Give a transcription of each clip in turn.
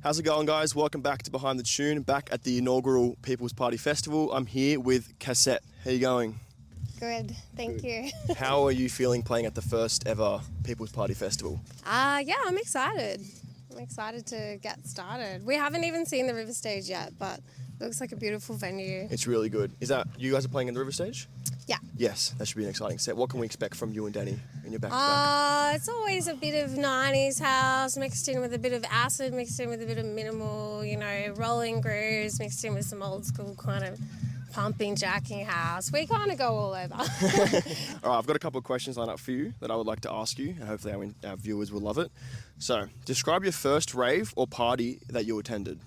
How's it going, guys? Welcome back to Behind the Tune, back at the inaugural People's Party Festival. I'm here with Cassette. How you going? Good, thank you. How are you feeling playing at the first ever People's Party Festival? Yeah, I'm excited. I'm excited to get started. We haven't even seen the River Stage yet, but it looks like a beautiful venue. It's really good. Is that, you guys are playing in the River Stage? Yeah. Yes, that should be an exciting set. What can we expect from you and Danny in your back-to-back? It's always a bit of 90s house mixed in with a bit of acid, mixed in with a bit of minimal, rolling grooves, mixed in with some old school kind of pumping, jacking house. We kind of go all over. All right, I've got a couple of questions lined up for you that I would like to ask you, and hopefully our viewers will love it. So, describe your first rave or party that you attended.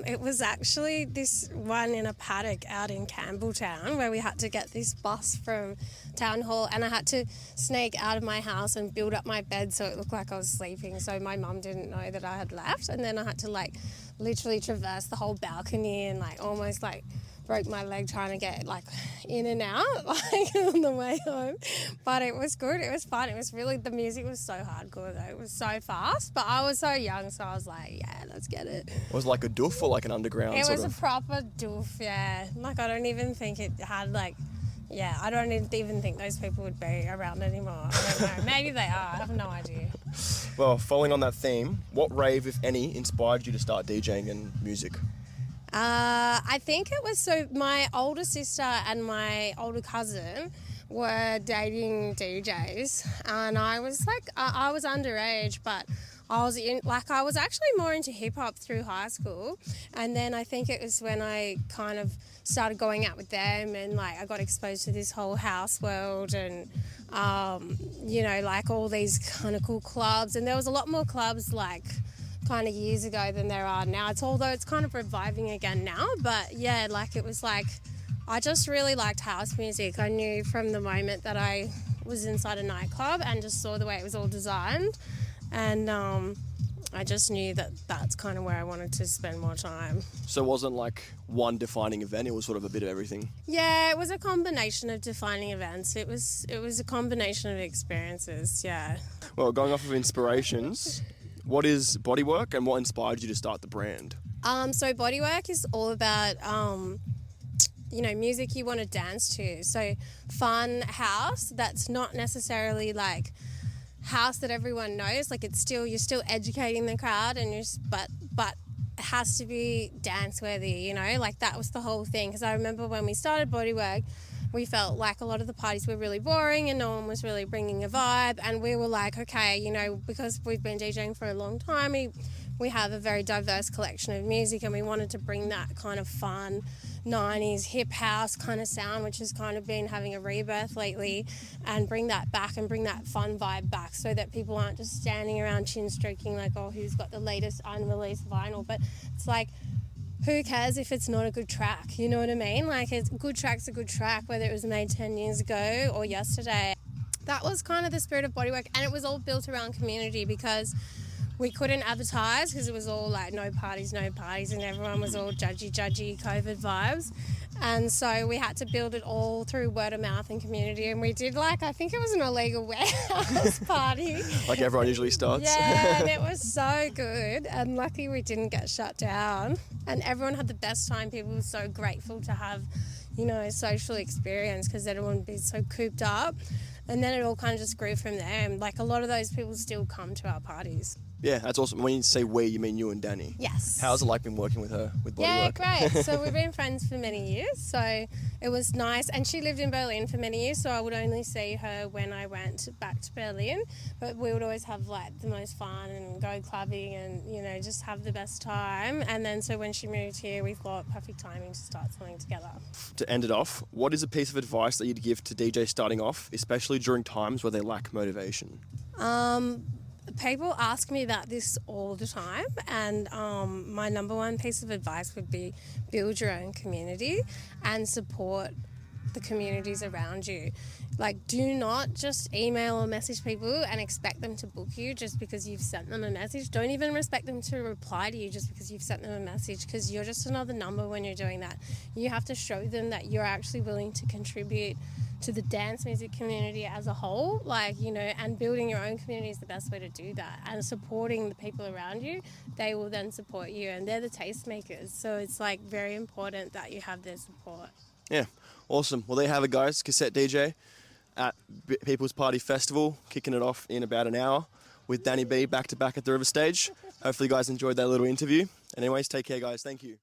It was actually this one in a paddock out in Campbelltown where we had to get this bus from Town Hall, and I had to snake out of my house and build up my bed so it looked like I was sleeping, so my mum didn't know that I had left. And then I had to literally traverse the whole balcony and almost broke my leg trying to get in and out on the way home. But it was good, it was fun, it was really, the music was so hardcore though, it was so fast, but I was so young, so I was like, yeah, let's get it. Was it like a doof or like an underground It sort was of? a proper doof, yeah. I don't even think it had I don't even think those people would be around anymore. I don't know, maybe they are, I have no idea. Well, following on that theme, what rave, if any, inspired you to start DJing and music? I think it was, my older sister and my older cousin were dating DJs, and I was I was underage, but I was actually more into hip hop through high school, and then I think it was when I kind of started going out with them, and I got exposed to this whole house world, and all these kind of cool clubs, and there was a lot more clubs kind of years ago than there are now. Although it's kind of reviving again now, but yeah, it was I just really liked house music. I knew from the moment that I was inside a nightclub and just saw the way it was all designed, and I just knew that that's kind of where I wanted to spend more time. So it wasn't one defining event, it was sort of a bit of everything? Yeah, it was a combination of defining events. It was a combination of experiences, yeah. Well, going off of inspirations, what is Bodywork and what inspired you to start the brand? So Bodywork is all about, music you want to dance to. So fun house that's not necessarily house that everyone knows. You're still educating the crowd, and but it has to be dance worthy. That was the whole thing. Because I remember when we started Bodywork, we felt like a lot of the parties were really boring and no one was really bringing a vibe, and we were okay, because we've been DJing for a long time, we have a very diverse collection of music, and we wanted to bring that kind of fun 90s hip house kind of sound, which has kind of been having a rebirth lately, and bring that back and bring that fun vibe back, so that people aren't just standing around chin stroking who's got the latest unreleased vinyl. But it's who cares if it's not a good track? You know what I mean? A good track's a good track, whether it was made 10 years ago or yesterday. That was kind of the spirit of Bodywork, and it was all built around community, because we couldn't advertise because it was all no parties, and everyone was all judgy COVID vibes. And so we had to build it all through word of mouth and community. And we did I think it was an illegal warehouse party. Like everyone usually starts. Yeah, and it was so good. And lucky we didn't get shut down. And everyone had the best time. People were so grateful to have, a social experience, because everyone would be so cooped up. And then it all kind of just grew from there. And a lot of those people still come to our parties. Yeah, that's awesome. When you say we, you mean you and Danny? Yes. How's it been working with her, with Bodywork? Yeah, great. So we've been friends for many years, so it was nice. And she lived in Berlin for many years, so I would only see her when I went back to Berlin. But we would always have the most fun and go clubbing and, just have the best time. And then so when she moved here, we thought perfect timing to start something together. To end it off, what is a piece of advice that you'd give to DJs starting off, especially during times where they lack motivation? People ask me about this all the time, and my number one piece of advice would be build your own community and support the communities around you. Do not just email or message people and expect them to book you just because you've sent them a message. Don't even expect them to reply to you just because you've sent them a message, because you're just another number when you're doing that. You have to show them that you're actually willing to contribute to the dance music community as a whole, like, you know, and building your own community is the best way to do that. And supporting the people around you, they will then support you, and they're the tastemakers. So it's like very important that you have their support. Yeah, awesome. Well, there you have it, guys. Cassette DJ at People's Party Festival, kicking it off in about an hour with Danny B back to back at the River Stage. Hopefully you guys enjoyed that little interview. Anyways, take care, guys. Thank you.